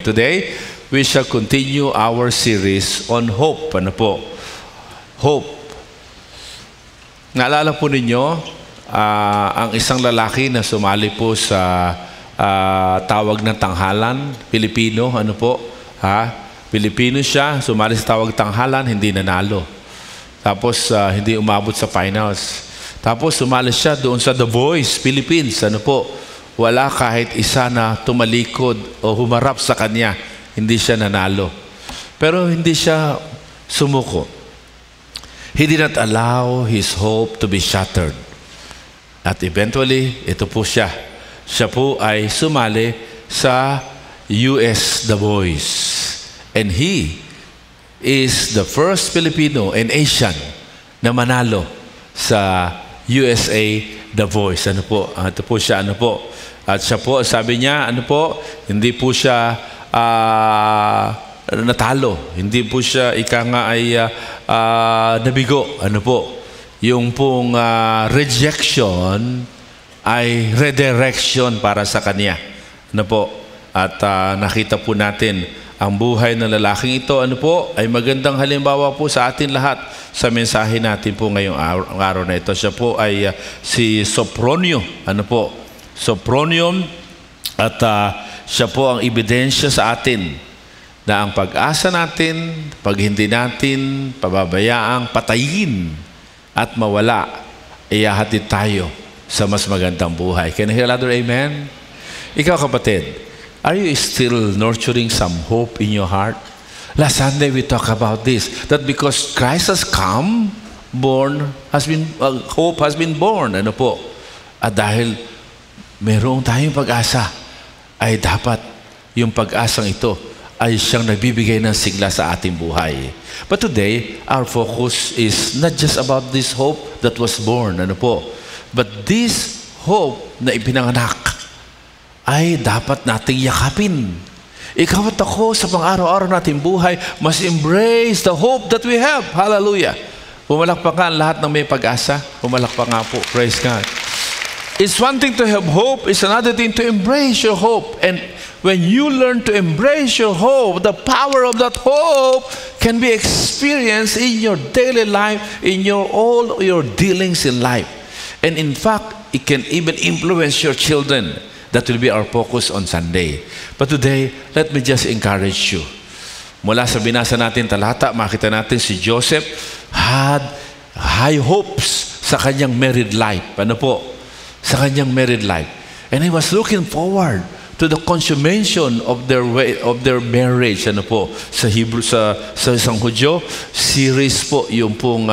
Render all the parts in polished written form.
today, we shall continue our series on hope. Ano po? Hope. Naalala po ninyo, ang isang lalaki na sumali po sa tawag ng tanghalan, Pilipino, ano po? Pilipino siya, sumali sa tawag tanghalan, hindi nanalo. Tapos hindi umabot sa finals. Tapos sumali siya doon sa The Voice, Philippines, ano po? Wala kahit isa na tumalikod o humarap sa kanya. Hindi siya nanalo. Pero hindi siya sumuko. He did not allow his hope to be shattered. At eventually, ito po siya. Siya po ay sumali sa US The Voice. And he is the first Filipino and Asian na manalo sa USA The Voice. Ano po? Ito po siya, ano po? At siya po, sabi niya, ano po, hindi po siya natalo. Hindi po siya, ika nga ay nabigo. Ano po? Yung pong rejection ay redirection para sa kanya. Ano po? At nakita po natin ang buhay ng lalaking ito, ano po, ay magandang halimbawa po sa atin lahat sa mensahe natin po ngayong araw na ito. Siya po ay si Sopronio. Ano po? Sopronium, at siya po ang ebidensya sa atin na ang pag-asa natin, pag hindi natin pababayaang patayin at mawala, iyahatid tayo sa mas magandang buhay. Can I hear another amen? Ikaw kapatid, are you still nurturing some hope in your heart? Last Sunday we talked about this, that because Christ has come, hope has been born. Ano po? At dahil mayroong tayong pag-asa, ay dapat yung pag-asang ito ay siyang nagbibigay ng sigla sa ating buhay. But today, our focus is not just about this hope that was born, ano po, but this hope na ipinanganak ay dapat nating yakapin. Ikaw at ako sa pang-araw-araw nating buhay must embrace the hope that we have. Hallelujah! Pumalakpak nga lahat ng may pag-asa. Pumalakpak nga po. Praise God. It's one thing to have hope, it's another thing to embrace your hope. And when you learn to embrace your hope, the power of that hope can be experienced in your daily life, in all your dealings in life. And in fact, it can even influence your children. That will be our focus on Sunday. But today, let me just encourage you. Mula sa binasa natin talata, makita natin si Joseph had high hopes sa kanyang married life. Ano po? Sa kanyang married life. And he was looking forward to the consummation of their marriage. Ano po? Sa Hebrew, sa isang Hudyo, series po yung pong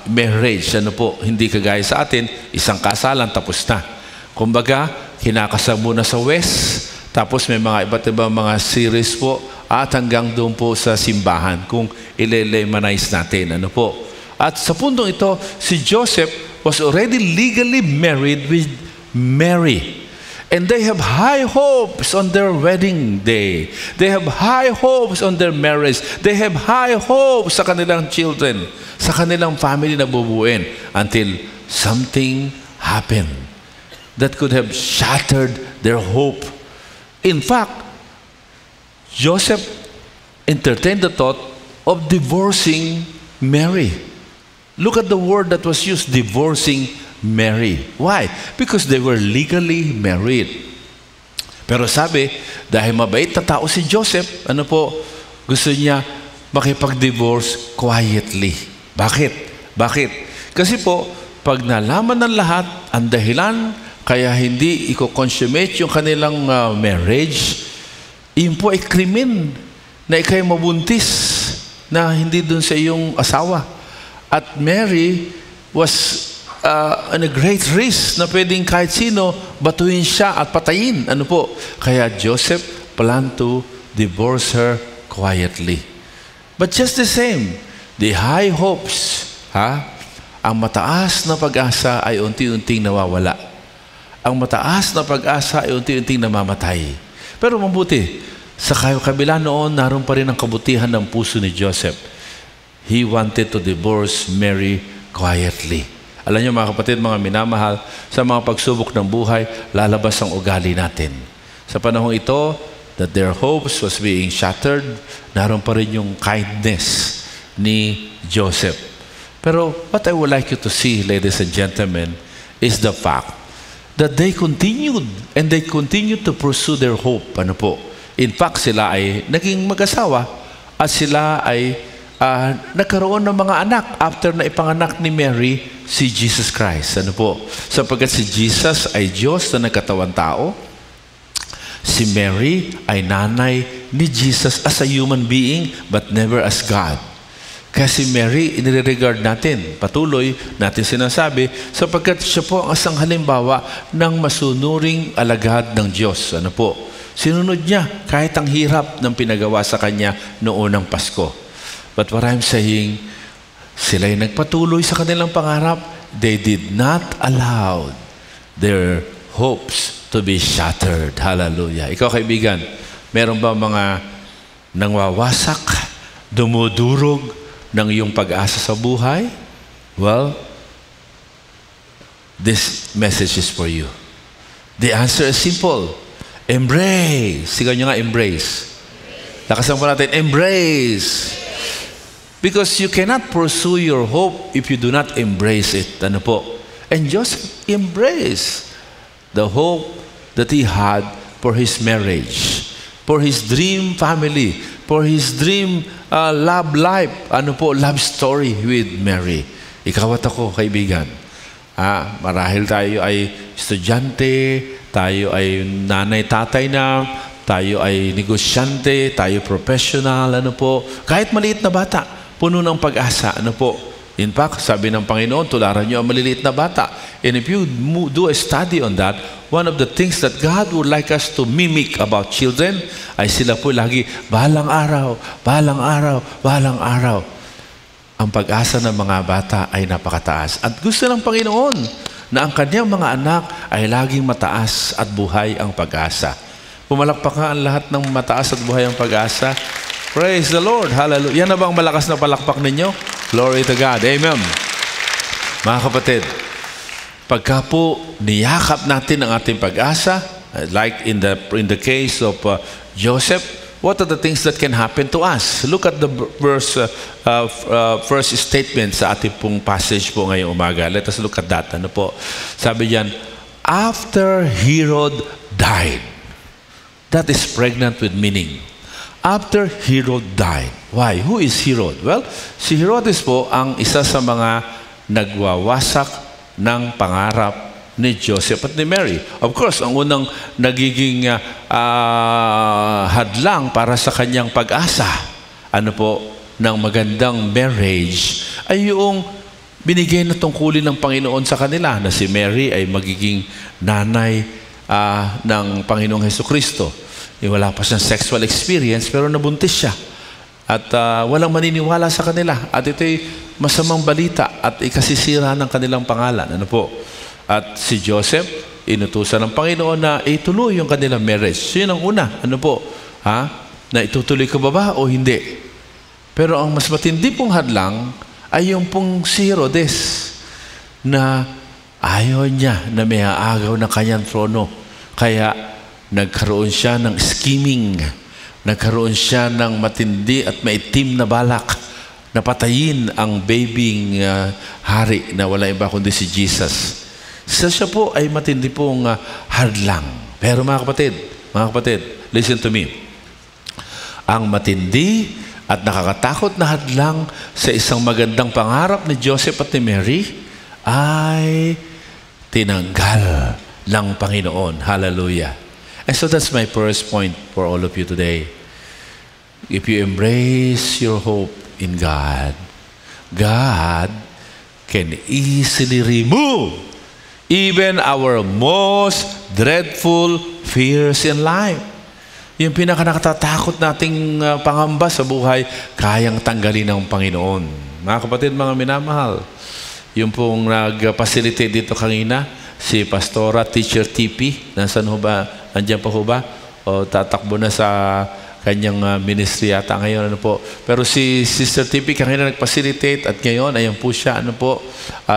marriage. Ano po? Hindi kagaya sa atin, isang kasalan tapos na. Kumbaga, kinakasal muna sa West, tapos may mga iba't ibang mga series po at hanggang doon po sa simbahan kung ile-lemanize natin. Ano po? At sa puntong ito, si Joseph was already legally married with Mary. And they have high hopes on their wedding day. They have high hopes on their marriage. They have high hopes sa kanilang children, sa kanilang family na bubuin until something happened that could have shattered their hope. In fact, Joseph entertained the thought of divorcing Mary. Look at the word that was used, divorcing Mary. Why? Because they were legally married. Pero sabi, dahil mabait na tao si Joseph, ano po, gusto niya makipag-divorce quietly. Bakit? Bakit? Kasi po, pag nalaman ng lahat, ang dahilan, kaya hindi i-consummate yung kanilang marriage, yun po ay krimen na ikay mabuntis na hindi dun sa iyong asawa. At Mary was in a great risk na pwedeng kahit sino batuhin siya at patayin. Ano po? Kaya Joseph planned to divorce her quietly. But just the same, the high hopes, ang mataas na pag-asa ay unti-unting nawawala. Ang mataas na pag-asa ay unti-unting namamatay. Pero mabuti, sa kabila noon, naroon pa rin ang kabutihan ng puso ni Joseph. He wanted to divorce Mary quietly. Alam niyo mga kapatid, mga minamahal, sa mga pagsubok ng buhay, lalabas ang ugali natin. Sa panahong ito, that their hopes was being shattered, naroon pa rin yung kindness ni Joseph. Pero what I would like you to see, ladies and gentlemen, is the fact that they continued and they continued to pursue their hope. Ano po? In fact, sila ay naging mag-asawa at sila ay nagkaroon ng mga anak after na ipanganak ni Mary si Jesus Christ. Ano po? Sapagkat si Jesus ay Diyos na nagkatawang tao, si Mary ay nanay ni Jesus as a human being but never as God. Kaya si Mary, iniregard natin, patuloy natin sinasabi, sapagkat siya po ang isang halimbawa ng masunuring alagad ng Diyos. Ano po? Sinunod niya kahit ang hirap ng pinagawa sa kanya noong unang Pasko. But what I'm saying, sila'y nagpatuloy sa kanilang pangarap. They did not allow their hopes to be shattered. Hallelujah. Ikaw, kaibigan, meron ba mga nangwawasak, dumudurog ng iyong pag-asa sa buhay? Well, this message is for you. The answer is simple. Embrace. Sigaw nyo nga, embrace. Lakasan po natin, embrace. Because you cannot pursue your hope if you do not embrace it. Ano po? And Joseph embraced the hope that he had for his marriage, for his dream family, for his dream love life. Ano po? Love story with Mary. Ikaw at ako, kaibigan. Marahil tayo ay estudyante, tayo ay nanay-tatay na, tayo ay negosyante, tayo professional, ano po. Kahit maliit na bata, puno ng pag-asa, ano po. In fact, sabi ng Panginoon, tularan niyo ang maliliit na bata. And if you do a study on that, one of the things that God would like us to mimic about children ay sila po lagi, balang araw, balang araw, balang araw. Ang pag-asa ng mga bata ay napakataas. At gusto ng Panginoon na ang kanyang mga anak ay laging mataas at buhay ang pag-asa. Pumalakpakan ang lahat ng mataas at buhay ang pag-asa. Praise the Lord. Hallelujah. Yan na ba ang malakas na palakpak ninyo? Glory to God. Amen. Mga kapatid, pagka po niyakap natin ang ating pag-asa, like in the case of Joseph, what are the things that can happen to us? Look at the first statement sa ating pong passage po ngayong umaga. Let us look at that. Ano po? Sabi diyan, after Herod died. That is pregnant with meaning. After Herod died. Why? Who is Herod? Well, si Herodes po ang isa sa mga nagwawasak ng pangarap ni Joseph at ni Mary. Of course, ang unang nagiging hadlang para sa kanyang pag-asa, ano po, ng magandang marriage, ay yung binigay na tungkulin ng Panginoon sa kanila na si Mary ay magiging nanay ng Panginoong Hesukristo. Wala pa siyang sexual experience pero nabuntis siya. At walang maniniwala sa kanila. At ito'y masamang balita at ikasisira ng kanilang pangalan. Ano po? At si Joseph, inutusan ng Panginoon na ituloy yung kanilang marriage. So yun ang una. Ano po? Na itutuloy ka ba o hindi? Pero ang mas matindi pong hadlang ay yung pong si Herodes na ayaw niya na may aagaw ng kanyang trono. Kaya nagkaroon siya ng scheming, nagkaroon siya ng matindi at maitim na balak na patayin ang babying hari na wala iba kundi si Jesus. Siya po ay matindi pong hadlang. Pero mga kapatid, listen to me. Ang matindi at nakakatakot na hadlang sa isang magandang pangarap ni Joseph at ni Mary ay tinanggal ng Panginoon. Hallelujah. And so that's my first point for all of you today. If you embrace your hope in God, God can easily remove even our most dreadful fears in life. Yung pinaka-nakatatakot nating pangamba sa buhay, kayang tanggalin ng Panginoon. Mga kapatid, mga minamahal, yung pong nag-facilitate dito kanina, si Pastora Teacher TP, nasaan ho ba? Andiyan pa ho ba? O tatakbo na sa kanyang ministry yata ngayon, ano po. Pero si Sister TP kanina nag-facilitate at ngayon, ayan po siya, ano po.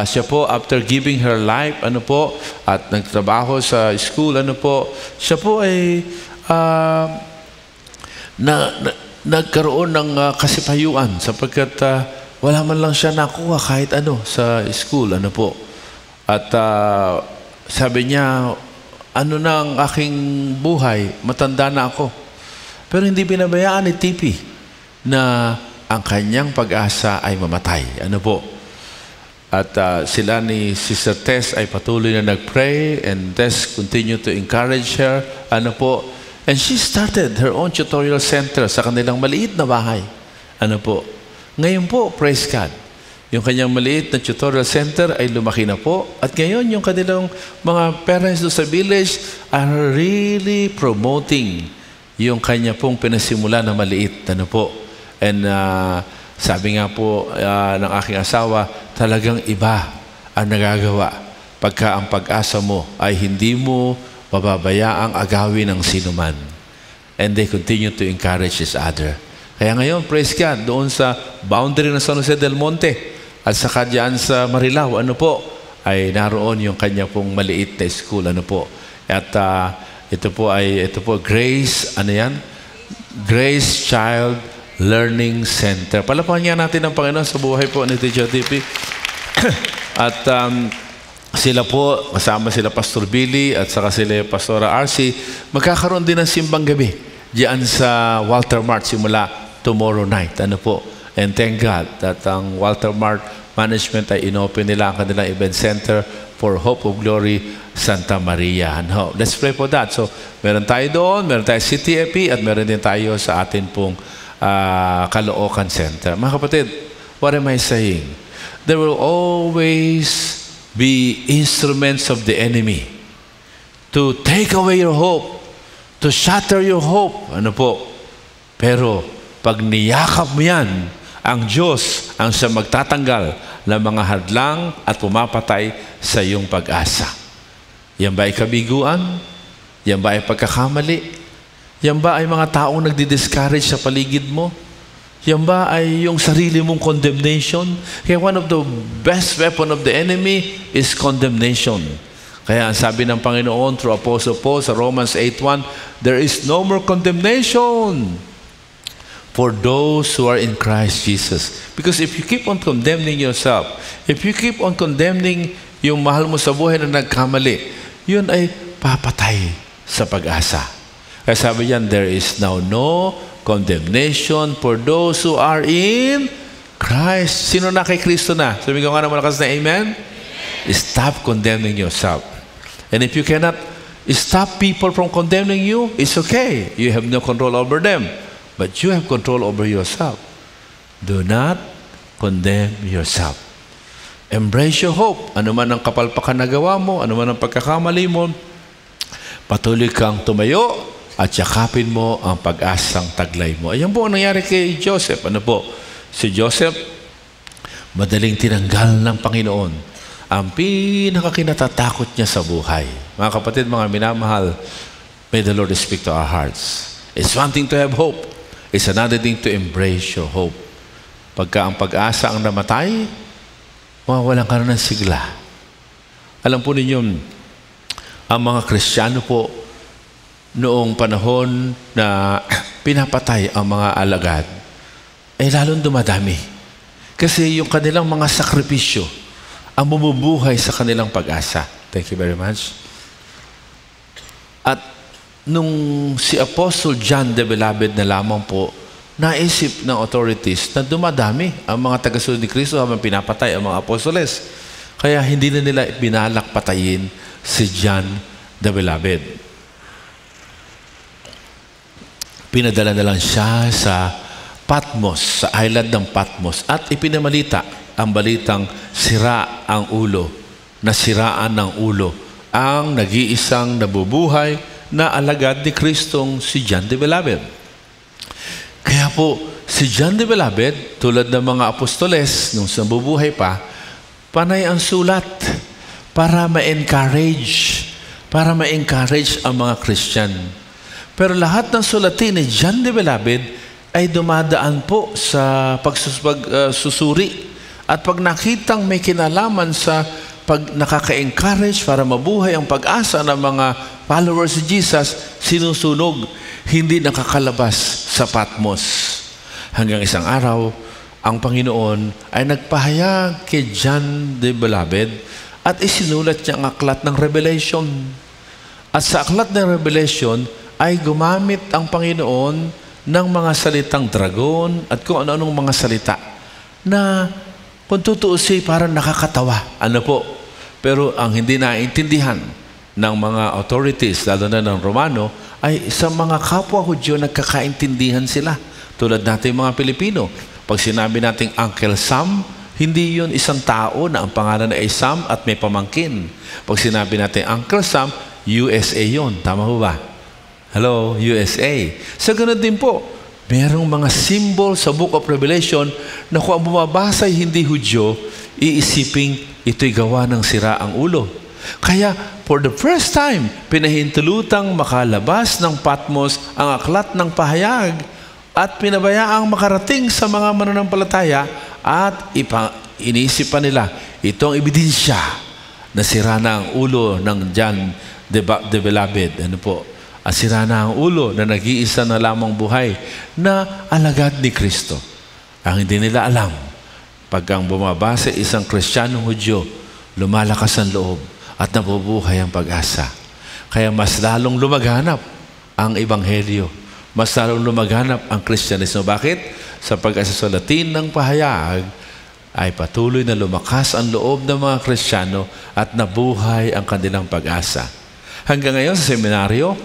Siya po, after giving her life, ano po, at nagtrabaho sa school, ano po, siya po ay nagkaroon ng kasipayuan sapagkat wala man lang siya nakuha kahit ano sa school. Ano po. At sabi niya, ano na ang aking buhay? Matanda na ako. Pero hindi binabayaan ni Tipi na ang kanyang pag-asa ay mamatay. Ano po? At sila ni Sister Tess ay patuloy na nag-pray and Tess continued to encourage her. Ano po? And she started her own tutorial center sa kanilang maliit na bahay. Ano po? Ngayon po, praise God, yung kanyang maliit na tutorial center ay lumaki na po. At ngayon, yung kanilang mga parents doon sa village are really promoting yung kanya pong pinasimula na maliit. Ano po? And sabi nga po ng aking asawa, talagang iba ang nagagawa pagka ang pag-asa mo ay hindi mo mababayaang agawin ng sinuman. And they continue to encourage each other. Kaya ngayon, praise God, doon sa boundary ng San Jose del Monte at saka dyan sa Marilao, ano po, ay naroon yung kanya pong maliit na school. Ano po. At ito po Grace, ano yan? Grace Child Learning Center. Palapahan niya natin ang Panginoon sa buhay po ni Teacher Tipi. At sila po, kasama sila Pastor Billy at saka sila Pastora RC, magkakaroon din ng simbang gabi diyan sa Walter Mart simula tomorrow night. Ano po? And thank God that ang Walter Mart Management ay inopen nila ang kanilang event center for Hope of Glory Santa Maria. No, let's pray for that. So, meron tayo doon, meron tayo CTFP, at meron din tayo sa atin pong Caloocan Center. Mga kapatid, what am I saying? There will always be instruments of the enemy to take away your hope, to shatter your hope. Ano po? Pero, pag niyakap mo yan, ang Diyos ang siya magtatanggal ng mga hadlang at pumapatay sa iyong pag-asa. Yan ba ay kabiguan? Yan ba ay pagkakamali? Yan ba ay mga taong nagdi-discourage sa paligid mo? Yan ba ay yung sarili mong condemnation? Kaya one of the best weapon of the enemy is condemnation. Kaya ang sabi ng Panginoon through Apostle Paul sa Romans 8:1, there is no more condemnation for those who are in Christ Jesus. Because if you keep on condemning yourself, if you keep on condemning yung mahal mo sa buhay na nagkamali, yun ay papatay sa pag-asa. Kaya sabi yan, there is now no condemnation for those who are in Christ. Sino na kay Kristo na? Sabi ko nga na malakas na amen? Stop condemning yourself. And if you cannot stop people from condemning you, it's okay. You have no control over them. But you have control over yourself. Do not condemn yourself. Embrace your hope. Ano man ang kapalpakan na gawa mo, ano man ang pagkakamali mo, patuloy kang tumayo at yakapin mo ang pag-asang taglay mo. Ayan po ang nangyari kay Joseph. Ano po? Si Joseph, madaling tinanggal ng Panginoon ang pinakakinatatakot niya sa buhay. Mga kapatid, mga minamahal, may the Lord speak to our hearts. It's one thing to have hope. It's another thing to embrace your hope. Pagka ang pag-asa ang namatay, mawawalan ka na ng sigla. Alam po ninyo, ang mga Kristiyano po, noong panahon na pinapatay ang mga alagad, ay lalong dumadami. Kasi yung kanilang mga sakripisyo, ang bumubuhay sa kanilang pag-asa. Thank you very much. At nung si Apostle John the Beloved na lamang po, naisip ng authorities na dumadami ang mga tagasunod ni Kristo habang pinapatay ang mga apostoles. Kaya hindi na nila binalak patayin si John the Beloved. Pinadala na lang siya sa Patmos, sa island ng Patmos, at ipinamalita ang balitang sira ang ulo, nasiraan ng ulo, ang nag-iisang nabubuhay na alagad ni Kristong si John the Beloved. Kaya po, si John the Beloved, tulad ng mga apostoles nung nabubuhay pa, panay ang sulat para ma-encourage ang mga Christian. Pero lahat ng sulatin ni John the Beloved ay dumadaan po sa pagsusuri. At pag nakitang may kinalaman sa pag nakaka-encourage para mabuhay ang pag-asa ng mga followers ni Jesus, sinusunog, hindi nakakalabas sa Patmos. Hanggang isang araw, ang Panginoon ay nagpahayag kay John the Beloved at isinulat niya ang aklat ng Revelation. At sa aklat ng Revelation ay gumamit ang Panginoon ng mga salitang dragon at kung ano-anong mga salita na kung tutuusin parang nakakatawa. Ano po? Pero ang hindi naintindihan ng mga authorities, lalo na ng Romano, ay sa mga kapwa Hudyo nagkakaintindihan sila. Tulad natin mga Pilipino. Pag sinabi nating Uncle Sam, hindi yun isang tao na ang pangalan ay Sam at may pamangkin. Pag sinabi natin Uncle Sam, USA yun. Tama ho ba? Hello, USA. So ganun din po. Merong mga symbol sa Book of Revelation na kung ang bumabasa ay hindi Hudyo, iisiping ito'y gawa ng sira ang ulo. Kaya, for the first time, pinahintulutang makalabas ng Patmos ang aklat ng pahayag at pinabayaang makarating sa mga mananampalataya at inisip pa nila, itong ebidensya na sira na ang ulo ng John the Beloved. Ano po? At sira na ang ulo na nag-iisa na lamang buhay na alagad ni Kristo. Ang hindi nila alam, pag ang bumabasa isang Kristiyanong Hudyo, lumalakas ang loob at nabubuhay ang pag-asa. Kaya mas lalong lumaganap ang Ebanghelyo. Mas lalong lumaganap ang Kristyanismo. Bakit? Sa pag-asasalatin ng pahayag ay patuloy na lumakas ang loob ng mga Kristiyano at nabuhay ang kanilang pag-asa. Hanggang ngayon sa seminaryo,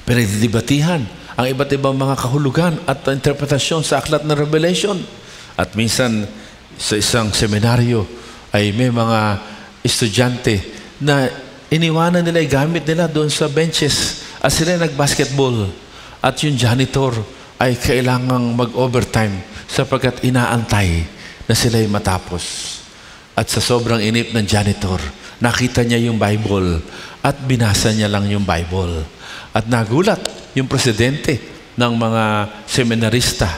pinagdidibatihan ang iba't ibang mga kahulugan at interpretasyon sa aklat ng Revelation. At minsan sa isang seminaryo ay may mga estudyante na iniwanan nila, gamit nila doon sa benches at sila nag-basketball. At yung janitor ay kailangang mag-overtime sapagkat inaantay na sila'y matapos. At sa sobrang inip ng janitor, nakita niya yung Bible at binasa niya lang yung Bible. At nagulat yung presidente ng mga seminarista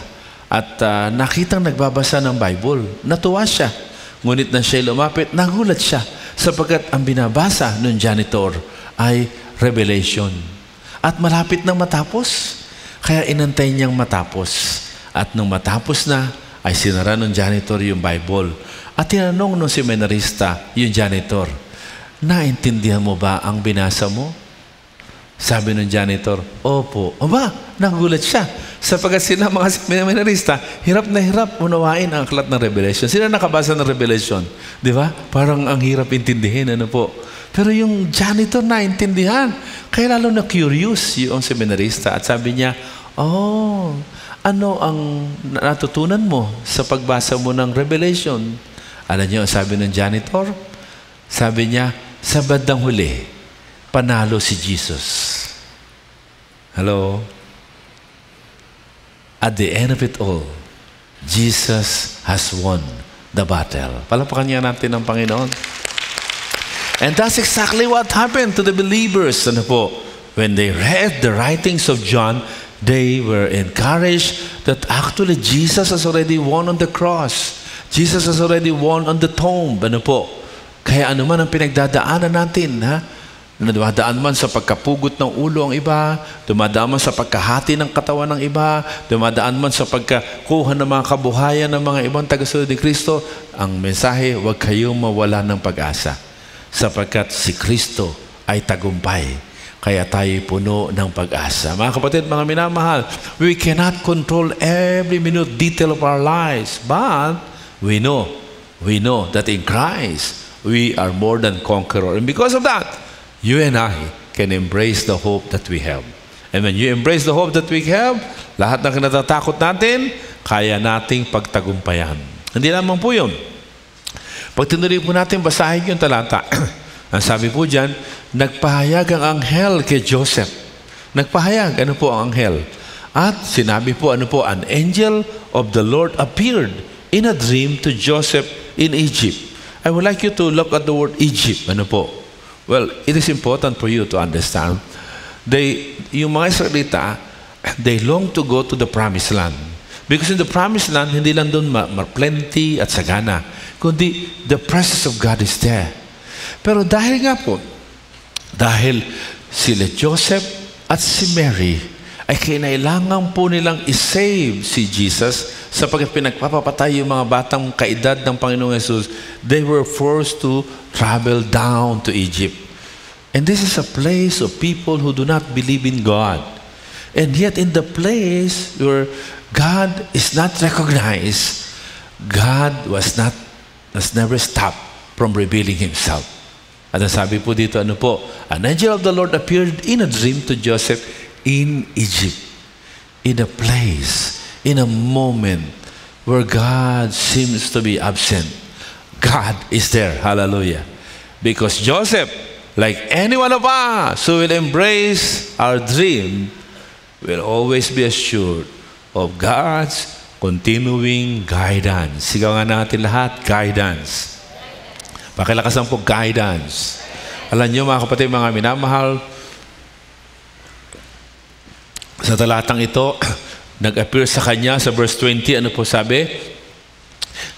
at nakitang nagbabasa ng Bible. Natuwa siya. Ngunit na siya lumapit, nagulat siya sapagkat ang binabasa ng janitor ay Revelation. At malapit nang matapos, kaya inantay niyang matapos. At nung matapos na, ay sinara ng janitor yung Bible. At tinanong ng seminarista yung janitor, naintindihan mo ba ang binasa mo? Sabi ng janitor, opo. Aba, nagulat siya. Sapagkat sila mga seminarista, hirap na hirap unawain ang aklat ng Revelation. Sila nakabasa ng Revelation. Di ba? Parang ang hirap intindihin. Ano po? Pero yung janitor naintindihan. Kaya lalo na curious yung seminarista. At sabi niya, ano ang natutunan mo sa pagbasa mo ng Revelation? Alam niyo, sabi ng janitor, sabi niya, sa bandang huli, panalo si Jesus. Hello? At the end of it all, Jesus has won the battle. Palapakan niya natin ang Panginoon. And that's exactly what happened to the believers. Ano po? When they read the writings of John, they were encouraged that actually Jesus has already won on the cross. Jesus has already won on the tomb. Ano po? Kaya ano man ang pinagdadaanan natin, dumadaan man sa pagkapugot ng ulo ang iba, dumadaan man sa pagkahati ng katawan ng iba, dumadaan man sa pagkakuha ng mga kabuhayan ng mga ibang tagasunod ni Kristo, ang mensahe, huwag kayong mawala ng pag-asa. Sapagkat si Kristo ay tagumpay. Kaya tayo puno ng pag-asa. Mga kapatid, mga minamahal, we cannot control every minute detail of our lives. But we know that in Christ, we are more than conquerors. And because of that, you and I can embrace the hope that we have. And when you embrace the hope that we have, lahat ng kinatatakot natin, kaya nating pagtagumpayan. Hindi lamang po yun. Pag tinuloy po natin basahin yung talata, ang sabi po dyan, nagpahayag ang anghel kay Joseph. Nagpahayag, ano po ang anghel? At sinabi po, ano po, an angel of the Lord appeared in a dream to Joseph in Egypt. I would like you to look at the word Egypt. Ano po? Well, it is important for you to understand. Yung mga Israelita, they long to go to the promised land. Because in the promised land, hindi lang doon plenty at sagana, kundi the presence of God is there. Pero dahil nga po, dahil sila Joseph at si Mary ay kinailangan po nilang isave si Jesus sapagkat pinagpapapatay yung mga batang kaedad ng Panginoong Jesus. They were forced to travel down to Egypt. And this is a place of people who do not believe in God. And yet in the place where God is not recognized, God has never stopped from revealing Himself. At ang sabi po dito, ano po? An angel of the Lord appeared in a dream to Joseph in Egypt. In a place, in a moment where God seems to be absent. God is there. Hallelujah. Because Joseph, like any one of us who will embrace our dream, will always be assured of God's continuing guidance. Sigaw nga natin lahat, guidance. Pakilakasan po, guidance. Alam niyo mga kapatid, mga minamahal, sa talatang ito, nag-appear sa kanya sa verse 20, ano po sabi?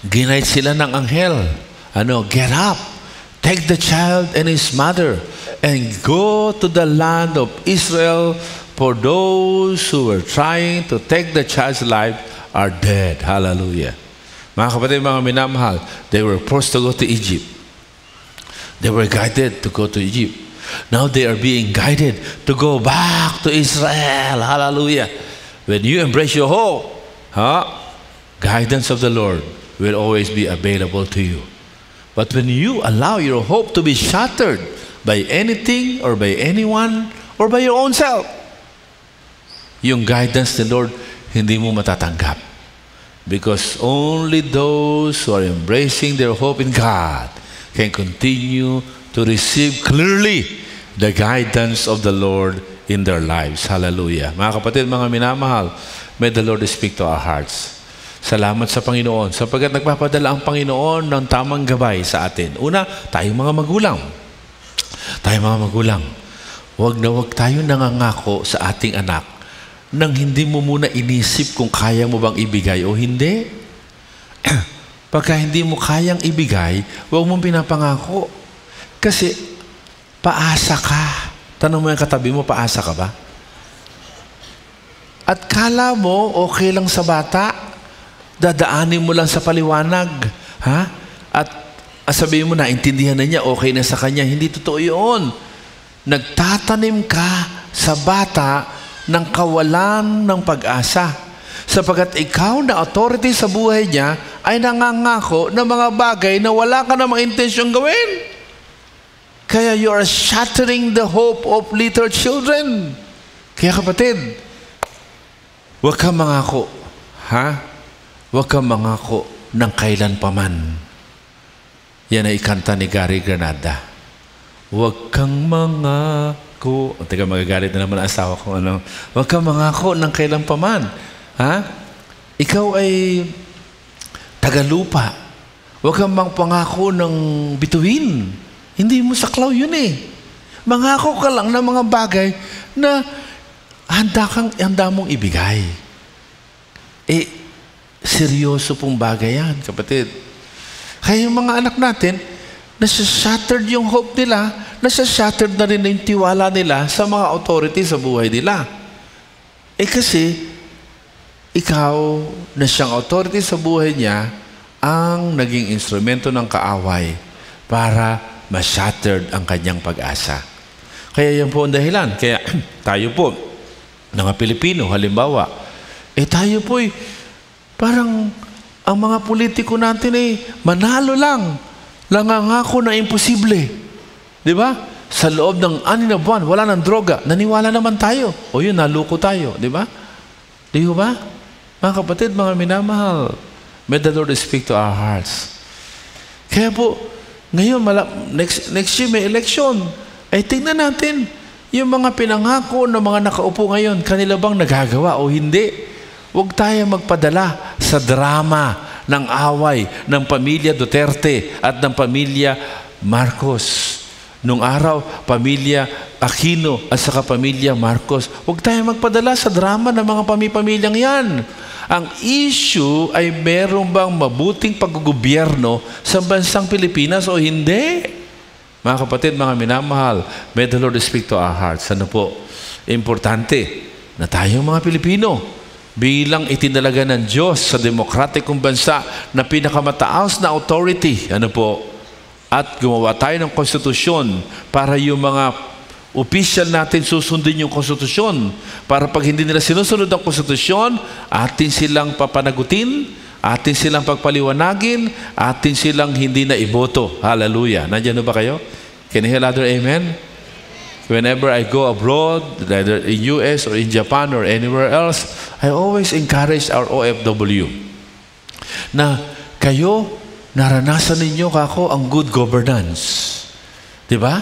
Ginight sila ng anghel. Get up, take the child and his mother, and go to the land of Israel, for those who were trying to take the child's life are dead. Hallelujah. Mga kapatid, mga minamahal, they were forced to go to Egypt. They were guided to go to Egypt. Now they are being guided to go back to Israel. Hallelujah. When you embrace your hope, guidance of the Lord will always be available to you. But when you allow your hope to be shattered by anything or by anyone or by your own self, yung guidance ng Lord, hindi mo matatanggap. Because only those who are embracing their hope in God can continue to receive clearly the guidance of the Lord in their lives. Hallelujah. Mga kapatid, mga minamahal, may the Lord speak to our hearts. Salamat sa Panginoon sapagkat nagpapadala ang Panginoon ng tamang gabay sa atin. Una, tayong mga magulang. Huwag na huwag tayo nangangako sa ating anak nang hindi mo muna inisip kung kaya mo bang ibigay o hindi. Pagka hindi mo kayang ibigay, huwag mong pinapangako. Kasi paasa ka. Tanong mo yung katabi mo, paasa ka ba? At kala mo, okay lang sa bata, dadaanin mo lang sa paliwanag. At sabihin mo, naintindihan na niya, okay na sa kanya. Hindi totoo yun. Nagtatanim ka sa bata ng kawalan ng pag-asa. Sapagkat ikaw na authority sa buhay niya ay nangangako ng mga bagay na wala ka namang intensyong gawin. Kaya you are shattering the hope of little children. Kaya kapatid, huwag kang mangako. Huwag kang mangako ng kailan paman. Yan ay ikanta ni Gary Granada. Huwag kang mangako. Teka, magagalit na naman ang asawa ko. Huwag kang mangako ng kailan paman. Ikaw ay tagalupa. Huwag kang pangako ng bituin. Hindi mo saklaw yun eh. Mangako ka lang ng mga bagay na handa mong ibigay. Seryoso pong bagay yan, kapatid. Kaya yung mga anak natin, nasa-shattered yung hope nila, nasa-shattered na rin yung tiwala nila sa mga authority sa buhay nila. Kasi, ikaw na siyang authority sa buhay niya ang naging instrumento ng kaaway para ma-shattered ang kanyang pag-asa. Kaya yan po ang dahilan. Kaya tayo po, mga Pilipino, halimbawa, tayo po parang ang mga politiko natin manalo lang. Langangako na imposible. Di ba? Sa loob ng 6 na buwan, wala ng droga. Naniwala naman tayo. O yun, naluko tayo. Di ba? Di ba? Mga kapatid, mga minamahal, may the Lord speak to our hearts. Kaya po, ngayon, next year may election. Tingnan natin, yung mga pinangako ng mga nakaupo ngayon, kanila bang nagagawa o hindi? Huwag tayo magpadala sa drama ng away ng pamilya Duterte at ng pamilya Marcos. Nung araw, pamilya Aquino at saka pamilya Marcos. Huwag tayo magpadala sa drama ng mga pamilyang yan. Ang issue ay meron bang mabuting paggugobyerno sa bansang Pilipinas o hindi? Mga kapatid, mga minamahal, may the Lord speak to our hearts. Ano po? Importante. na tayong mga Pilipino, bilang itinalaga ng Diyos sa demokratikong bansa na pinakamataas na authority, at gumawa tayo ng konstitusyon para yung mga opisyal natin susundin yung konstitusyon, para pag hindi nila sinusunod ang konstitusyon, atin silang papanagutin, atin silang pagpaliwanagin, atin silang hindi na iboto. Hallelujah. Nandiyan ba kayo? Can you hear louder amen? Whenever I go abroad, either in US or in Japan or anywhere else, I always encourage our OFW na kayo, naranasan ninyo kako ang good governance. Diba?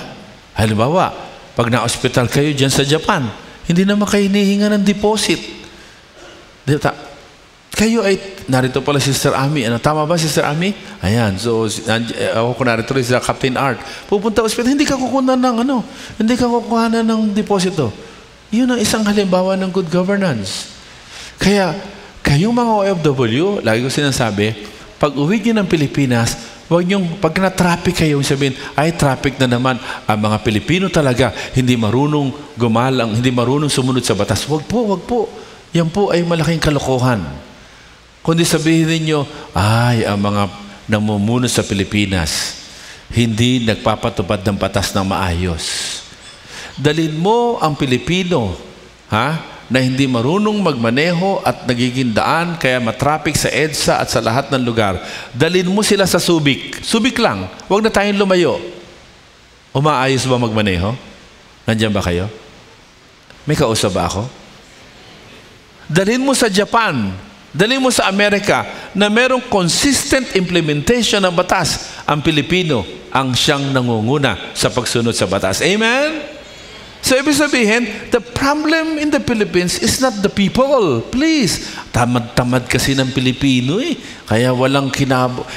Halimbawa, pag na-hospital kayo dyan sa Japan, hindi naman kayo hinihinga ng deposit. Kayo ay, narito pala Sister Ami. Tama ba, Sister Ami? Ayan. So, ako narito rin sa Captain Art. Pupunta hospital, hindi ka kukuha ng deposito. Yun ang isang halimbawa ng good governance. Kaya, kayong mga OFW, lagi ko sinasabi, pag uwi nyo ng Pilipinas, huwag niyong, pag na-traffic kayo, sabihin, ay traffic na naman. Ang mga Pilipino talaga, hindi marunong gumalang, hindi marunong sumunod sa batas. Huwag po. Yan po ay malaking kalokohan. Kundi sabihin ninyo, ay, ang mga namumuno sa Pilipinas, hindi nagpapatupad ng batas ng maayos. Dalhin mo ang Pilipino, na hindi marunong magmaneho at nagiging daan, kaya matraffic sa EDSA at sa lahat ng lugar. Dalhin mo sila sa Subic. Subic lang. Huwag na tayong lumayo. Umaayos ba magmaneho? Nandiyan ba kayo? May kausap ba ako? Dalhin mo sa Japan. Dalhin mo sa Amerika na merong consistent implementation ng batas. Ang Pilipino ang siyang nangunguna sa pagsunod sa batas. Amen? So, ibig sabihin, the problem in the Philippines is not the people. Please. Tamad-tamad kasi ng Pilipino Kaya walang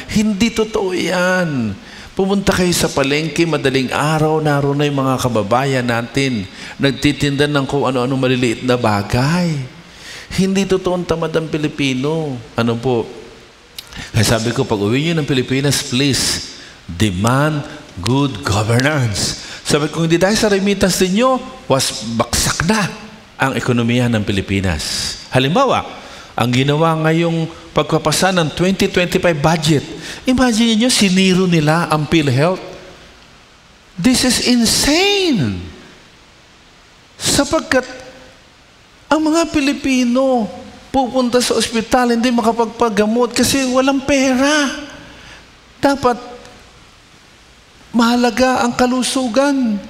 Hindi totoo yan. Pumunta kayo sa palengke, madaling araw, naroon na yung mga kababayan natin. Nagtitinda ng kung ano-ano maliliit na bagay. Hindi totoong tamad ang Pilipino. Kaya sabi ko, pag uwi nyo ng Pilipinas, please, demand good governance. Sabi ko, hindi dahil sa remittance ninyo, baksak na ang ekonomiya ng Pilipinas. Halimbawa, ang ginawa ngayong pagpapasa ng 2025 budget, imagine niyo, siniro nila ang PhilHealth. This is insane. Sapagkat ang mga Pilipino pupunta sa ospital, hindi makapagpagamot kasi walang pera. Dapat mahalaga ang kalusugan.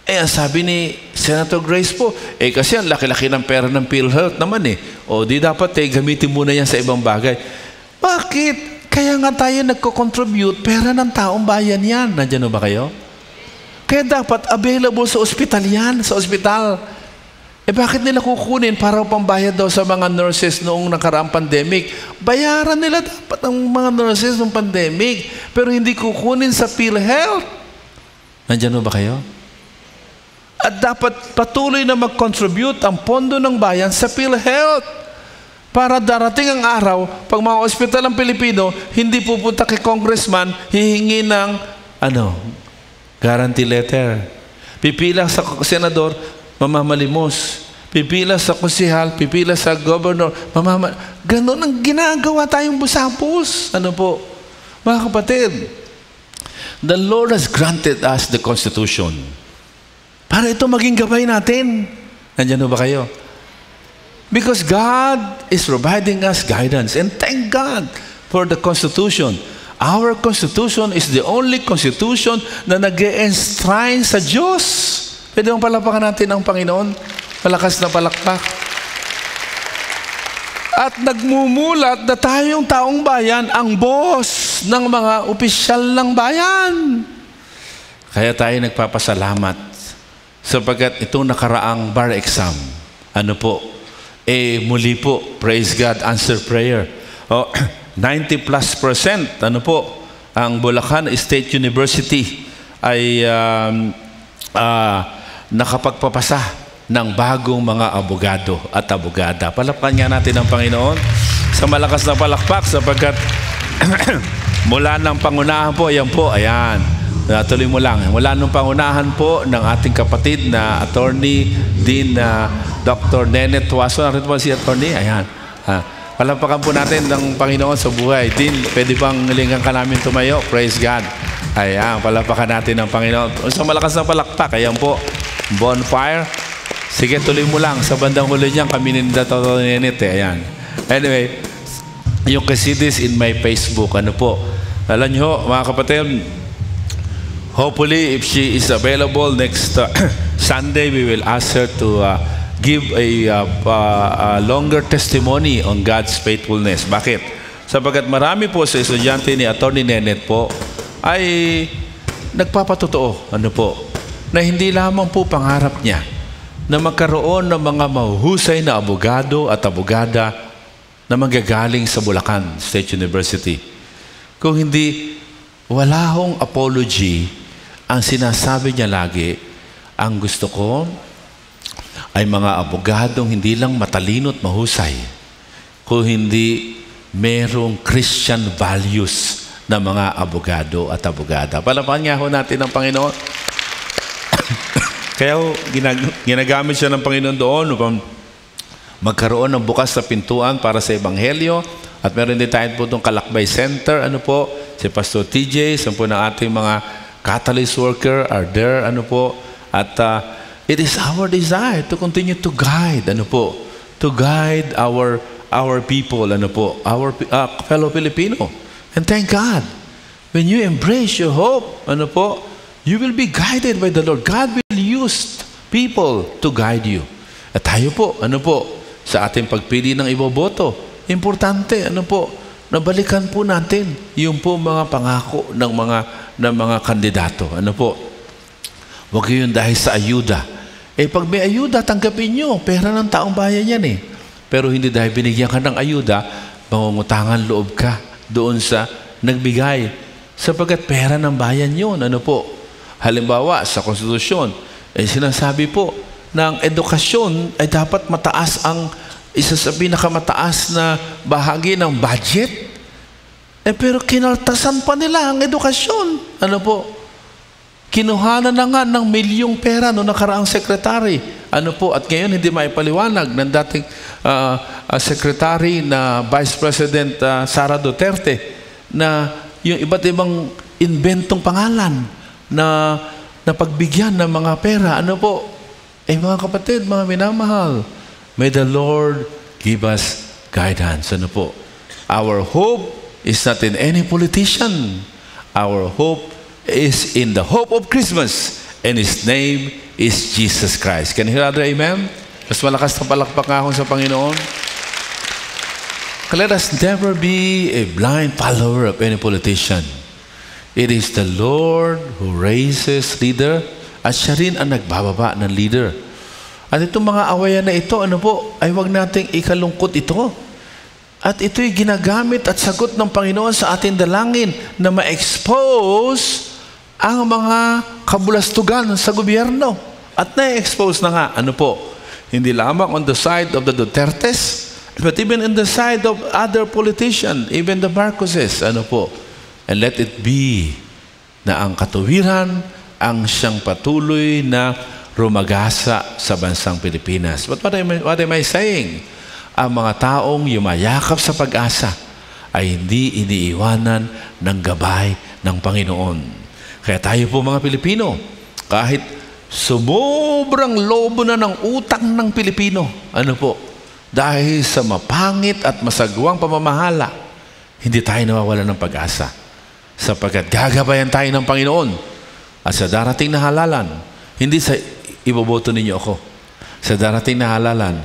Ang sabi ni Senator Grace po, kasi ang laki-laki ng pera ng PhilHealth naman di dapat gamitin muna yan sa ibang bagay. Bakit? Kaya nga tayo nagko-contribute, pera ng taong bayan yan. Nandiyan ba kayo? Kaya dapat available sa ospital yan, sa ospital. Bakit nila kukunin para pambayad daw sa mga nurses noong nakaraang pandemic? Bayaran nila dapat ang mga nurses noong pandemic, pero hindi kukunin sa PhilHealth. Nandiyan ba kayo? At dapat patuloy na mag-contribute ang pondo ng bayan sa PhilHealth para darating ang araw, pag mga ospital ng Pilipino, hindi pupunta kay congressman, hihingi ng guarantee letter. Pipila sa senador, mamamalimos. Pipila sa konsehal, pipila sa governor, ganon ang ginagawa tayong busapos. Mga kapatid, the Lord has granted us the Constitution para ito maging gabay natin. Nandiyan ba kayo? Because God is providing us guidance, and thank God for the Constitution. Our Constitution is the only Constitution na nag-e-enshrine sa Diyos. Pwede mong palapakan natin ang Panginoon. Malakas na palakpak. At nagmumulat na tayong taong bayan ang boss ng mga opisyal ng bayan. Kaya tayo nagpapasalamat sapagkat itong nakaraang bar exam, muli po, praise God, answer prayer. 90+%, ang Bulacan State University ay nakapagpapasa ng bagong mga abogado at abogada. Palakpakan nga natin ang Panginoon sa malakas na palakpak sapagkat mula ng pangunahan po, ayan, Tuloy mo lang. Mula nung pangunahan po ng ating kapatid na attorney din na Dr. Nenet Tuaso. Nakita mo si attorney? Ayan. Palapakan po natin ng Panginoon sa buhay. Din, pwede bang linggan ka namin tumayo? Praise God. Ayan, palapakan natin ng Panginoon. Sa malakas na palakpak, ayan po, bonfire. Sige, tuloy mo lang. Sa bandang huli niyan, kami ninda Dr. Nenet. Ayan. Anyway, you can see this in my Facebook. Ano po? Alam nyo, mga kapatid, hopefully, if she is available next Sunday, we will ask her to give a longer testimony on God's faithfulness. Bakit? Sapagkat marami po sa estudyante ni Attorney Nenet po ay nagpapatotoo, ano po, na hindi lamang po pangarap niya na magkaroon ng mga mahuhusay na abogado at abogada na manggagaling sa Bulacan State University. Kung hindi, wala hong apology. Ang sinasabi niya lagi, ang gusto ko ay mga abogadong hindi lang matalino at mahusay, kung hindi merong Christian values na mga abogado at abogada. Palapakan nga ho natin ang Panginoon. Kaya ginagamit siya ng Panginoon doon upang magkaroon ng bukas na pintuan para sa Ebanghelyo. At meron din tayo po itong Kalakbay Center. Ano po? Si Pastor TJ, sa po ng ating mga catalyst worker are there, ano po, at it is our desire to continue to guide, ano po, to guide our people, ano po, our fellow Filipino. And thank God, when you embrace your hope, ano po, you will be guided by the Lord. God will use people to guide you. At tayo po, ano po, sa ating pagpili ng iboboto, importante, ano po, nabalikan po natin yung po mga pangako ng mga kandidato. Ano po? Huwag yun dahil sa ayuda. Pag may ayuda, tanggapin nyo. Pera ng taong bayan yan eh. Pero hindi dahil binigyan ka ng ayuda, mangungutangan loob ka doon sa nagbigay. Sapagkat pera ng bayan yun. Ano po? Halimbawa, sa konstitusyon, sinasabi po na ang edukasyon ay dapat mataas ang isa sa pinakamataas na bahagi ng budget. Pero kinaltasan pa nila ang edukasyon. Ano po? Kinuhanan na nga ng milyong pera noong nakaraang sekretary. Ano po? At ngayon hindi maipaliwanag ng dating secretary na Vice President Sara Duterte na yung iba't ibang inventong pangalan na pagbigyan ng mga pera. Ano po? Mga kapatid, mga minamahal, may the Lord give us guidance. Ano po? Our hope is not in any politician. Our hope is in the hope of Christmas, and His name is Jesus Christ. Can you hear other amen? Mas malakas na palakpak ako sa Panginoon. Let us never be a blind follower of any politician. It is the Lord who raises leader, at siya rin ang nagbababa ng leader. At itong mga awayan na ito, ano po, ay huwag nating ikalungkot ito. At ito'y ginagamit at sagot ng Panginoon sa ating dalangin na ma-expose ang mga kabulastugan sa gobyerno. At na-expose na nga, ano po, hindi lamang on the side of the Dutertes, but even in the side of other politicians, even the Marcoses, ano po. And let it be na ang katuwiran ang siyang patuloy na rumagasa sa bansang Pilipinas. But what am I saying? Ang mga taong yumayakap sa pag-asa ay hindi iniiwanan ng gabay ng Panginoon. Kaya tayo po mga Pilipino, kahit sumubrang lobo na ng utang ng Pilipino, ano po, dahil sa mapangit at masagwang pamamahala, hindi tayo nawawalan ng pag-asa. Sapagkat gagabayan tayo ng Panginoon. At sa darating na halalan, hindi sa iboboto ninyo ako. Sa darating na halalan,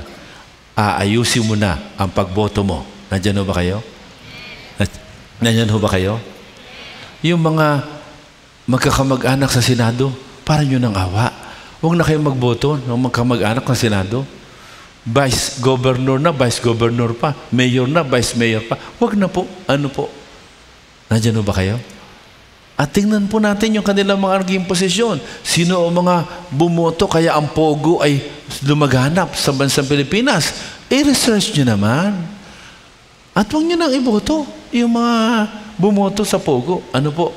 aayusin mo na ang pagboto mo. Nandiyan ho ba kayo? Nandiyan ho ba kayo? Yung mga magkakamag-anak sa Senado, para nyo ng awa. Huwag na kayong magboto ng magkamag-anak sa Senado. Vice Governor na, Vice Governor pa. Mayor na, Vice Mayor pa. Huwag na po. Ano po? Nandiyan ho ba kayo? At tingnan po natin yung kanilang mga naging posisyon. Sino ang mga bumoto kaya ang pogo ay lumaganap sa bansang Pilipinas? I-research nyo naman. At huwag nyo nang iboto yung mga bumoto sa pogo. Ano po?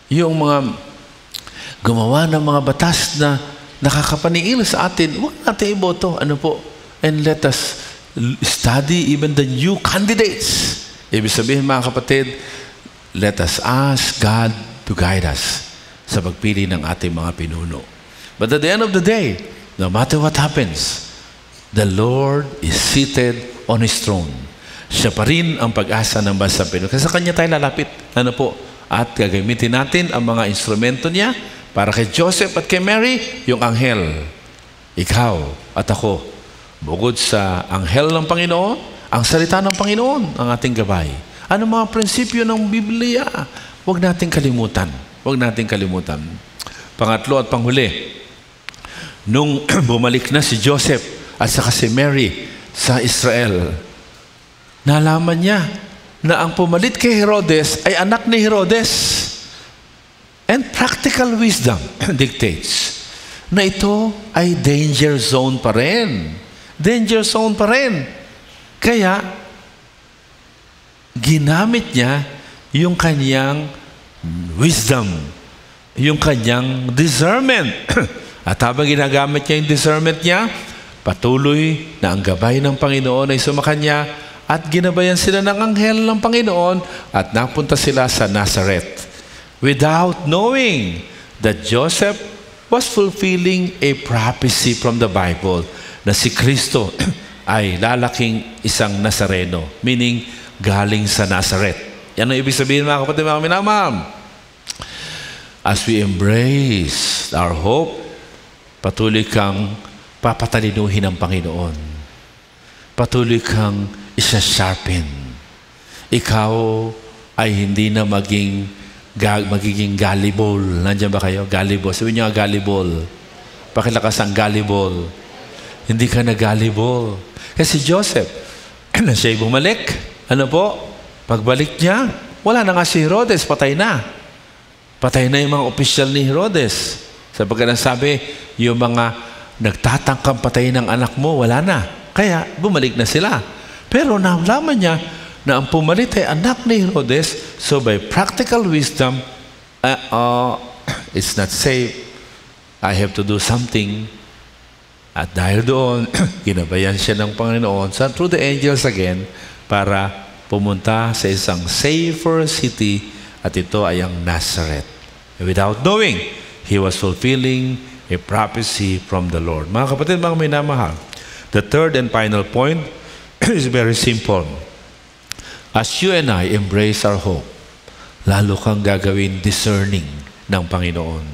Yung mga gumawa ng mga batas na nakakapaniil sa atin, huwag natin iboto. Ano po? And let us study even the new candidates. Ibig sabihin, mga kapatid, let us ask God to guide us sa pagpili ng ating mga pinuno. But at the end of the day, no matter what happens, the Lord is seated on His throne. Siya pa rin ang pag-asa ng bansang Pilipinas. Kasi sa Kanya tayo lalapit. Ano po? At gagamitin natin ang mga instrumento niya para kay Joseph at kay Mary, yung anghel. Ikaw at ako. Bukod sa anghel ng Panginoon, ang salita ng Panginoon, ang ating gabay. Ano mga prinsipyo ng Biblia? Huwag nating kalimutan. Huwag nating kalimutan. Pangatlo at panghuli, nung bumalik na si Joseph at saka si Mary sa Israel, nalaman niya na ang pumalit kay Herodes ay anak ni Herodes. And practical wisdom dictates na ito ay danger zone pa rin. Danger zone pa rin. Kaya, ginamit niya yung kanyang wisdom, yung kanyang discernment. At habang ginagamit niya yung discernment niya, patuloy na ang gabay ng Panginoon ay sumakanya at ginabayan sila ng anghel ng Panginoon at napunta sila sa Nazareth without knowing that Joseph was fulfilling a prophecy from the Bible na si Kristo ay lalaking isang Nazareno, meaning galing sa Nazareth. Yan ang ibig sabihin, mga kapatid, mga minamahal. As we embrace our hope, patuloy kang papatalinuhin ng Panginoon. Patuloy kang isa-sharpen. Ikaw ay hindi na magiging gullible. Nandiyan ba kayo? Gullible. Sabihin niyo nga gullible. Pakilakas ang gullible. Hindi ka na gullible. Kasi Joseph, siya'y bumalik. Ano po? Pagbalik niya, wala na nga si Herodes. Patay na. Patay na yung mga opisyal ni Herodes. Sapagkat sabi, yung mga nagtatangkang patayin ng anak mo, wala na. Kaya, bumalik na sila. Pero nalaman niya na ang pumalit ay anak ni Herodes, so by practical wisdom, it's not safe. I have to do something. At dahil doon, ginabayan siya ng Panginoon through the angels again para pumunta sa isang safer city at ito ay ang Nazareth. Without knowing, he was fulfilling a prophecy from the Lord. Mga kapatid, mga minamahal, the third and final point is very simple. As you and I embrace our hope, lalo kang gagawin discerning ng Panginoon.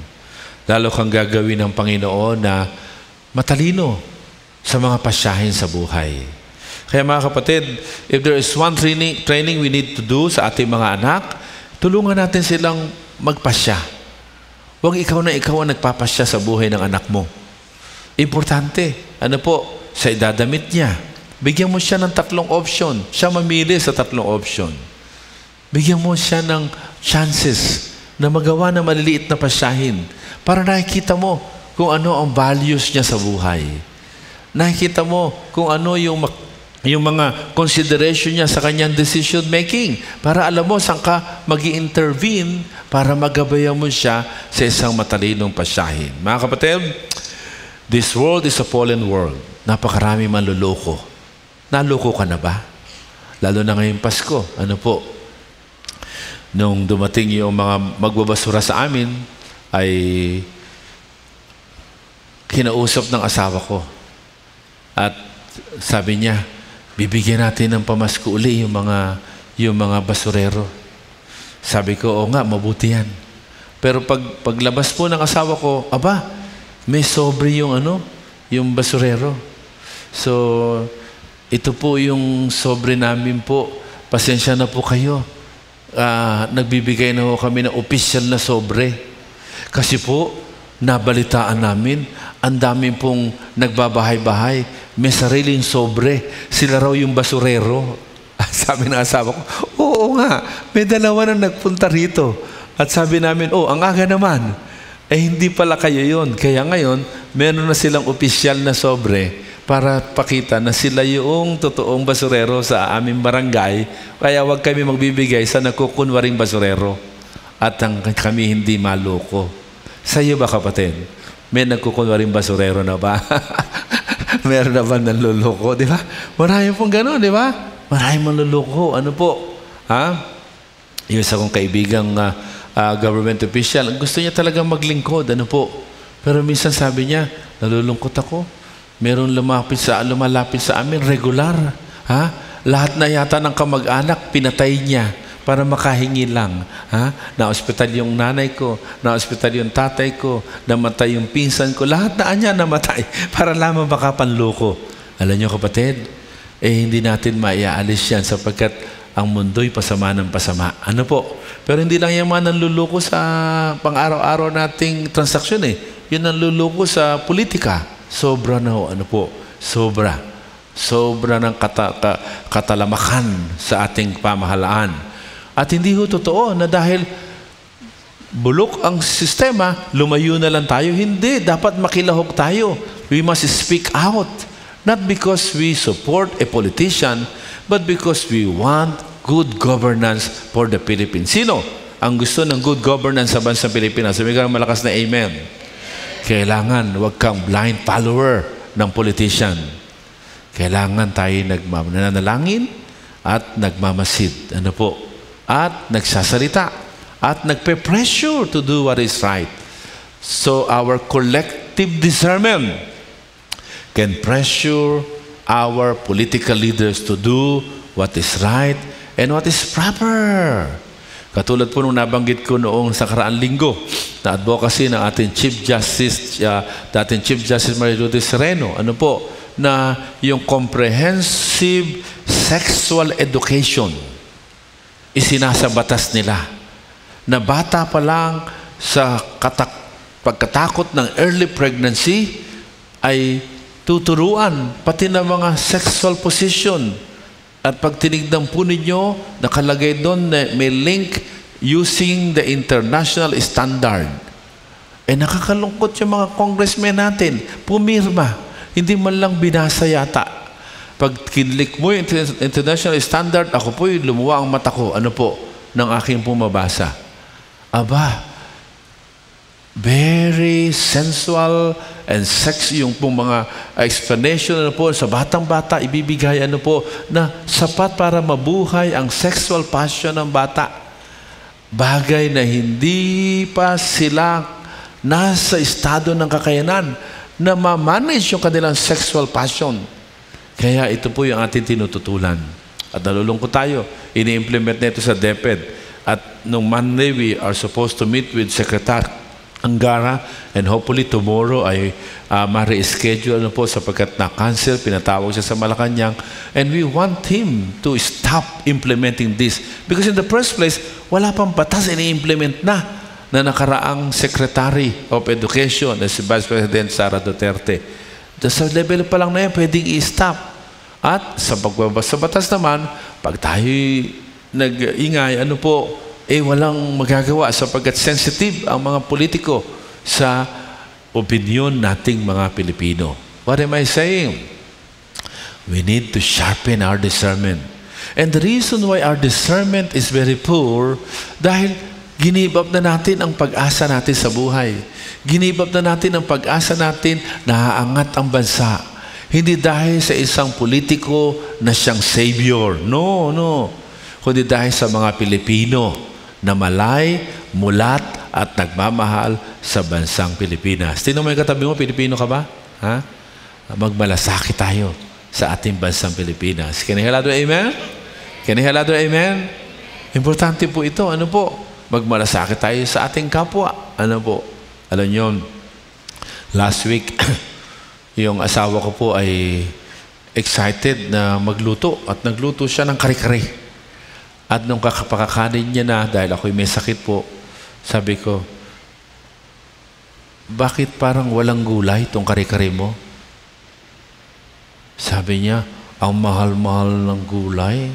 Lalo kang gagawin ng Panginoon na matalino sa mga pasyahin sa buhay. Kaya mga kapatid, if there is one training we need to do sa ating mga anak, tulungan natin silang magpasya. Huwag ikaw ang nagpapasya sa buhay ng anak mo. Importante. Ano po? Sa idadamit niya. Bigyan mo siya ng 3 option. Siya mamili sa 3 option. Bigyan mo siya ng chances na magawa ng maliliit na pasyahin para nakikita mo kung ano ang values niya sa buhay. Nakikita mo kung ano yung mga consideration niya sa kanyang decision making para alam mo saan ka mag-i-intervene para magabayan mo siya sa isang matalinong pasyahin. Mga kapatid, this world is a fallen world. Napakarami manluloko. Naloko ka na ba? Lalo na ngayong Pasko. Ano po? Nung dumating yung mga magbabasura sa amin, ay kinausap ng asawa ko. At sabi niya, bibigyan natin ng pamasko uli yung mga basurero. Sabi ko, oo nga, mabuti yan. Pero paglabas po ng asawa ko, aba, may sobre yung basurero. So, ito po yung sobre namin po. Pasensya na po kayo. Nagbibigay na po kami ng opisyal na sobre. Kasi po, nabalitaan namin, ang dami pong nagbabahay-bahay, may sariling sobre. Sila raw yung basurero. Sabi ng asawa ko, oo nga, may 2 na nagpunta rito. At sabi namin, ang aga naman. Hindi pala kayo yun. Kaya ngayon, meron na silang opisyal na sobre para pakita na sila yung totoong basurero sa aming barangay. Kaya wag kami magbibigay sa nagkukunwaring basurero. At kami hindi maloko. Sa iyo ba, kapatid? May nagkukunwaring basurero na ba? Meron na ba nanluloko, di ba? Marami pong gano'n, di ba? Marami manluloko. Ano po? Yung isa kong kaibigang government official, gusto niya talagang maglingkod. Ano po? Pero minsan sabi niya, nalulungkot ako. Meron lumalapit sa amin, regular. Lahat na yata ng kamag-anak, pinatay niya para makahingi lang. Na-ospital yung nanay ko, na-ospital yung tatay ko, namatay yung pinsan ko, lahat na niya namatay para lamang makapanloko. Alam niyo, kapatid, hindi natin maiaalis yan sapagkat ang mundo'y pasama ng pasama. Ano po? Pero hindi lang yung mga nanluloko sa pang-araw-araw nating transaksyon Yun nanluloko sa politika. Sobra na ano po? Sobra. Sobra ng katalamakan sa ating pamahalaan. At hindi ho totoo na dahil bulok ang sistema, lumayo na lang tayo. Hindi. Dapat makilahok tayo. We must speak out. Not because we support a politician, but because we want good governance for the Philippines. Sino ang gusto ng good governance sa bansang Pilipinas? Sabi ka malakas na amen. Kailangan huwag kang blind follower ng politician. Kailangan tayo nananalangin at nagmamasid. Ano po? At nagsasalita. At nagpe-pressure to do what is right. So our collective discernment can pressure our political leaders to do what is right and what is proper. Katulad po nung nabanggit ko noong sa karaang linggo na advocacy ng ating Chief Justice, dating Chief Justice Maria Lourdes Sereno, ano po, na yung comprehensive sexual education isinasa batas nila na bata pa lang sa pagkatakot ng early pregnancy ay tuturuan pati ng mga sexual position. At pag tinignan po ninyo, nakalagay doon na may link using the international standard. Nakakalungkot yung mga congressmen natin. Pumirma. Hindi man lang binasa yata. Pag kinlik mo yung international standard, ako po yung lumuwa ang mata ko. Ano po? Nang aking pumabasa. Aba, very sensual and sexy yung pong mga explanation ano po, sa batang-bata ibibigay ano po, na sapat para mabuhay ang sexual passion ng bata. Bagay na hindi pa sila nasa estado ng kakayanan na ma-manage yung kanilang sexual passion. Kaya ito po yung ating tinututulan. At nalulungkot tayo. Ini-implement na ito sa DepEd. At nung Monday, we are supposed to meet with Secretary Angara, and hopefully tomorrow ay ma-reschedule po sapagkat na-cancel, pinatawag siya sa Malacanang, and we want him to stop implementing this. Because in the first place, wala pang batas, ini-implement na nakaraang Secretary of Education na si Vice President Sara Duterte. Sa level pa lang na yan, pwedeng i-stop. At sa pagbabasa batas naman, pag tayo nag-ingay, ano po, walang magagawa sapagkat sensitive ang mga politiko sa opinion nating mga Pilipino. What am I saying? We need to sharpen our discernment. And the reason why our discernment is very poor, dahil ginibab na natin ang pag-asa natin sa buhay. Ginibab na natin ang pag-asa natin na aangat ang bansa. Hindi dahil sa isang politiko na siyang savior. No. Kundi dahil sa mga Pilipino na malay, mulat, at nagmamahal sa bansang Pilipinas. Sino may katabi mo? Pilipino ka ba? Magmalasakit tayo sa ating bansang Pilipinas. Can you hear that? Amen? Can you hear that? Amen? Importante po ito. Ano po? Magmalasakit tayo sa ating kapwa. Ano po? Alam nyo, last week, yung asawa ko po ay excited na magluto at nagluto siya ng kare-kare. At nung pakakanin niya na, dahil ako'y may sakit po, sabi ko, bakit parang walang gulay itong kare-kare mo? Sabi niya, ang mahal-mahal ng gulay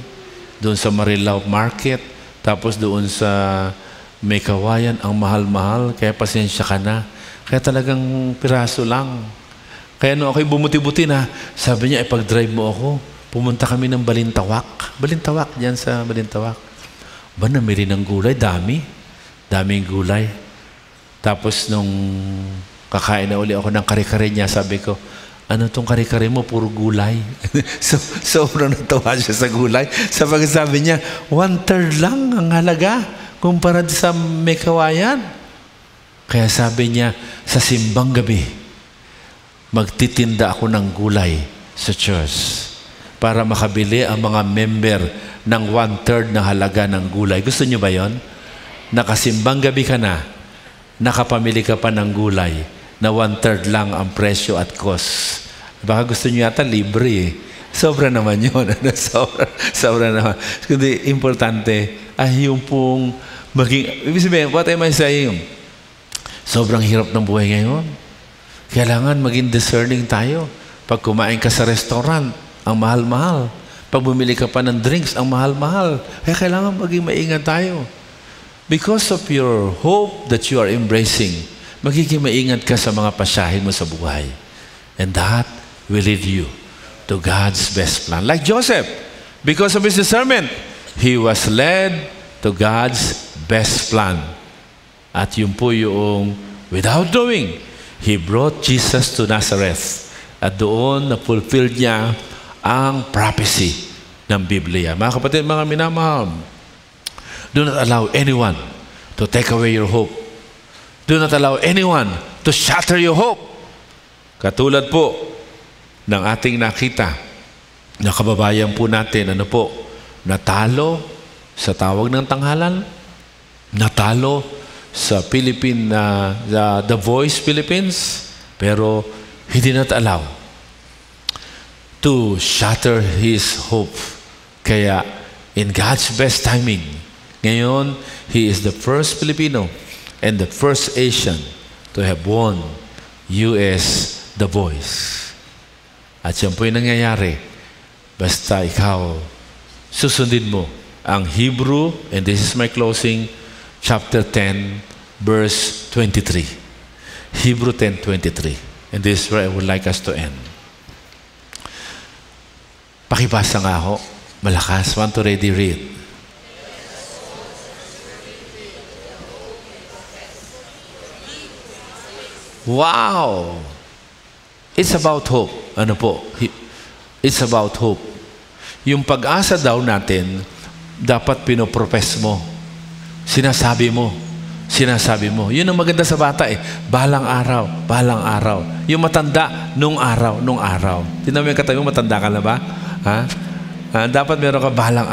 doon sa Marilao Market, tapos doon sa May Kawayan, ang mahal-mahal, kaya pasensya ka na. Kaya talagang piraso lang. Kaya nung ako'y bumuti-buti na, sabi niya, ipag-drive mo ako. Pumunta kami ng Balintawak. Balintawak, diyan sa Balintawak. Ba, namili ng gulay, daming gulay. Tapos nung kakain na uli ako ng kare-kare niya, sabi ko, ano tong kare-kare mo? Puro gulay. Sobrang natawa siya sa gulay. Sabi niya, 1/3 lang ang halaga kumpara sa may kawayan. Kaya sabi niya, sa simbang gabi, magtitinda ako ng gulay sa church para makabili ang mga member ng 1/3 na halaga ng gulay. Gusto niyo ba yon? Nakasimbang gabi ka na, nakapamili ka pa ng gulay na 1/3 lang ang presyo at cost. Baka gusto niyo yata libre eh. Sobra naman yun. sobra naman. Kundi importante ay yung pong maging, ibig sabihin, what am I saying? Sobrang hirap ng buhay ngayon. Kailangan maging discerning tayo. Pag kumain ka sa restaurant, ang mahal-mahal. Pag bumili ka pa ng drinks, ang mahal-mahal. Kaya kailangan maging maingat tayo. Because of your hope that you are embracing, magiging maingat ka sa mga pasyahin mo sa buhay. And that will lead you to God's best plan. Like Joseph, because of his discernment, he was led to God's best plan. At yun po yung, without knowing, he brought Jesus to Nazareth. At doon na-fulfill niya ang prophecy ng Biblia. Mga kapatid, mga minamahal, do not allow anyone to take away your hope. Do not allow anyone to shatter your hope. Katulad po ng ating nakita na kababayan po natin, ano po, natalo sa tawag ng tanghalan, natalo sa The Voice Philippines, pero he did not allow to shatter his hope. Kaya in God's best timing, ngayon, he is the first Filipino and the first Asian to have won US The Voice. At yan po yung nangyayari. Basta ikaw, susundin mo ang Hebrew, and this is my closing, chapter 10, verse 23. Hebrew 10:23. And this is where I would like us to end. Pakibasa nga ho. Malakas. Want to ready read. Wow! It's about hope. Ano po? It's about hope. Yung pag-asa daw natin, dapat pinoprofess mo. Sinasabi mo. Yun ang maganda sa bata eh. Balang araw. Yung matanda, nung araw. Tingnan mo yung katabi mo, matanda ka na ba? Ha? Dapat meron ka balang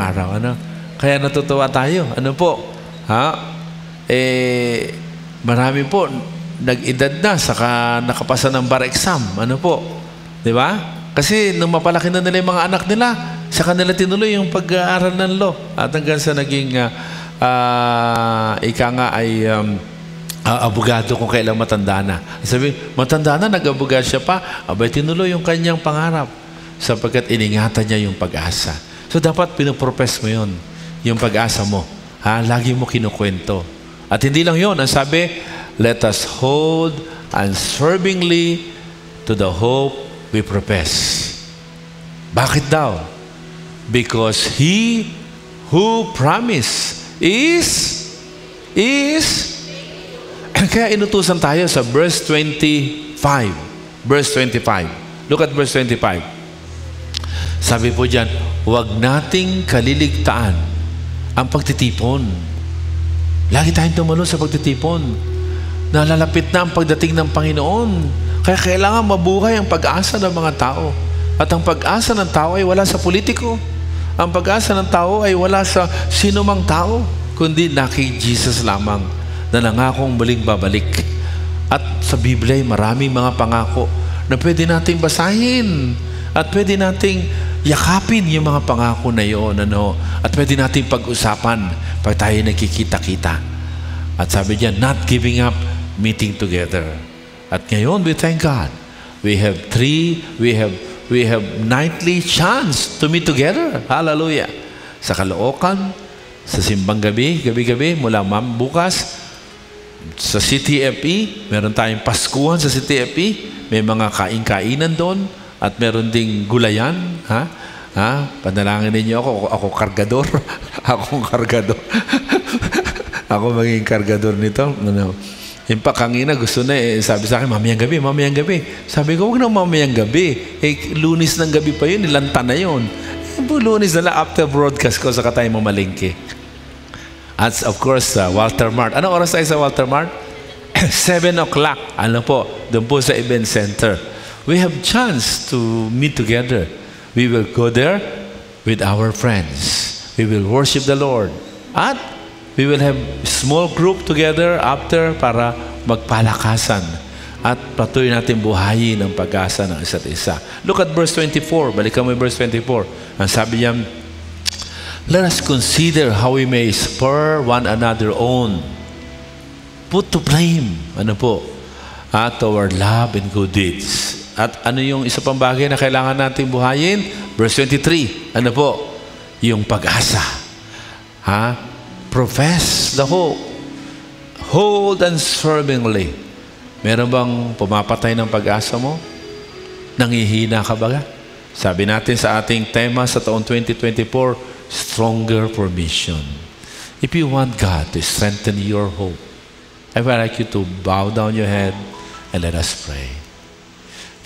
araw. Ano? Kaya natutuwa tayo. Ano po? Ha? Marami po, nag-edad na, saka nakapasa ng bar exam. Ano po? Di ba? Kasi nung mapalaki na nila yung mga anak nila, saka nila tinuloy yung pag-aaral ng law. At hanggang sa naging ika nga ay abogado kung kailang matanda na. Sabi, matanda na, nag-abogado siya pa, abay tinuloy yung kanyang pangarap sapagkat iningatan niya yung pag-asa. So dapat pinopropess mo yun, yung pag-asa mo. Ha? Lagi mo kinukwento. At hindi lang yun, ang sabi, let us hold unswervingly to the hope we profess. Bakit daw? Because he who promised is kaya inutusan tayo sa verse 25. Verse 25. Look at verse 25. Sabi po dyan, huwag nating kaliligtaan ang pagtitipon. Lagi tayong tumalo sa pagtitipon. Nalalapit na ang pagdating ng Panginoon. Kaya kailangan mabuhay ang pag-asa ng mga tao. At ang pag-asa ng tao ay wala sa politiko. Ang pag-asa ng tao ay wala sa sinumang tao, kundi na kay Jesus lamang na nangakong muling babalik. At sa Biblia ay maraming mga pangako na pwede nating basahin at pwede nating yakapin yung mga pangako na yun. At pwede nating pag-usapan pag tayo nagkikita-kita. At sabi niya, not giving up, meeting together. At ngayon, we thank God. We have nightly chance to meet together. Hallelujah. Sa Caloocan, sa simbang gabi-gabi, mula bukas, sa CTFE, meron tayong Paskuhan sa CTFE, may mga kain-kainan doon, at meron ding gulayan. Panalangin ninyo ako kargador. Akong kargador. ako maging kargador nito. Ano? In fact, kanina gusto na sabi sa akin, mamayang gabi. Sabi ko, huwag na mamayang gabi. Lunes ng gabi pa yun, ilanta na yun. Lunes na lang after broadcast ko, saka tayo mamalingki. At of course, Walter Mart. Anong oras tayo sa Walter Mart? 7 o'clock. Ano po? Doon po sa event center. We have chance to meet together. We will go there with our friends. We will worship the Lord. At we will have small group together after para magpalakasan. At patuloy natin buhayin ang pag-asa ng isa't isa. Look at verse 24. Balikan mo yung verse 24. Ang sabi niya, let us consider how we may spur one another on. Put to blame. Ano po? Toward love and good deeds. At ano yung isa pang bagay na kailangan natin buhayin? Verse 23. Ano po? Yung pag-asa. Profess the hope. Hold unswervingly. Meron bang pumapatay ng pag-asa mo? Nangihina ka ba? Sabi natin sa ating tema sa taong 2024, stronger for mission. If you want God to strengthen your hope, I would like you to bow down your head and let us pray.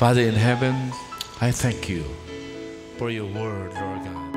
Father in heaven, I thank you for your word, Lord God.